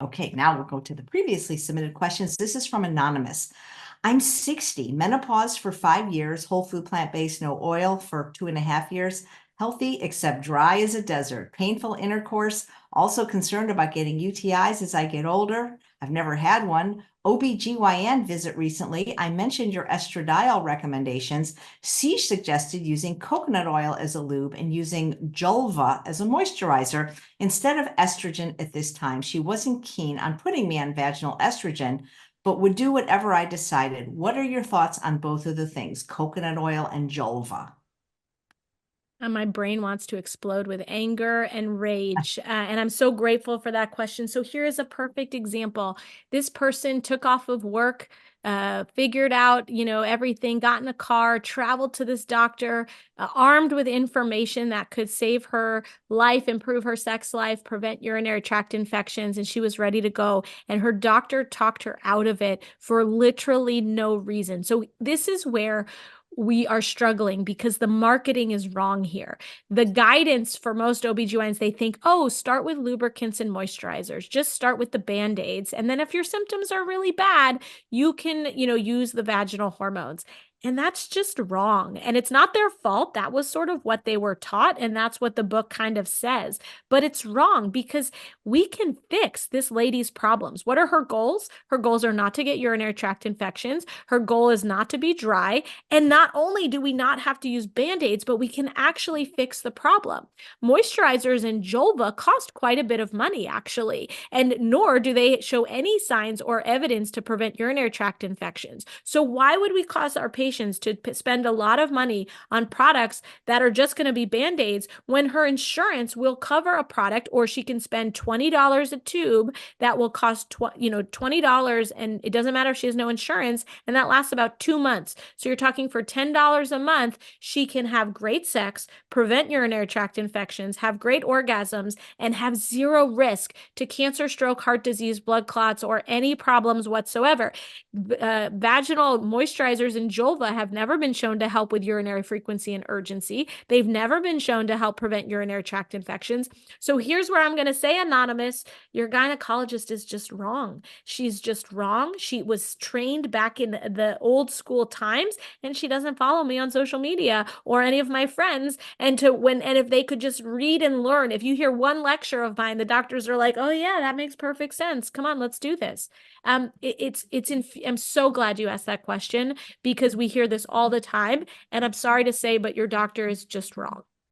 Okay, now we'll go to the previously submitted questions. This is from Anonymous. I'm 60, menopause for 5 years, whole food, plant-based, no oil for 2.5 years, healthy except dry as a desert, painful intercourse, also concerned about getting UTIs as I get older. I've never had one. OBGYN visit recently. I mentioned your estradiol recommendations. She suggested using coconut oil as a lube and using Julva as a moisturizer instead of estrogen at this time. She wasn't keen on putting me on vaginal estrogen, but would do whatever I decided. What are your thoughts on both of the things, coconut oil and Julva? And my brain wants to explode with anger and rage. And I'm so grateful for that question. So here is a perfect example. This person took off of work, figured out, everything, got in a car, traveled to this doctor, armed with information that could save her life, improve her sex life, prevent urinary tract infections, and she was ready to go. And her doctor talked her out of it for literally no reason. So this is where we are struggling because the marketing is wrong here. The guidance for most OBGYNs, they think, oh, start with lubricants and moisturizers. Just start with the Band-Aids. And then if your symptoms are really bad, you can, use the vaginal hormones. And that's just wrong. And it's not their fault. That was sort of what they were taught. And that's what the book kind of says. But it's wrong because we can fix this lady's problems. What are her goals? Her goals are not to get urinary tract infections. Her goal is not to be dry. And not only do we not have to use Band-Aids, but we can actually fix the problem. Moisturizers and Julva cost quite a bit of money, actually. And nor do they show any signs or evidence to prevent urinary tract infections. So why would we cause our patients to spend a lot of money on products that are just going to be Band-Aids when her insurance will cover a product, or she can spend $20 a tube that will cost $20, and it doesn't matter if she has no insurance, and that lasts about 2 months. So you're talking for $10 a month, she can have great sex, prevent urinary tract infections, have great orgasms, and have zero risk to cancer, stroke, heart disease, blood clots, or any problems whatsoever. Vaginal moisturizers and Julva have never been shown to help with urinary frequency and urgency. They've never been shown to help prevent urinary tract infections. So here's where I'm going to say, Anonymous, your gynecologist is just wrong. She's just wrong. She was trained back in the old school times, and she doesn't follow me on social media or any of my friends. And if they could just read and learn, if you hear one lecture of mine, the doctors are like, oh yeah, that makes perfect sense. Come on, let's do this. I'm so glad you asked that question because we hear this all the time. And I'm sorry to say, but your doctor is just wrong.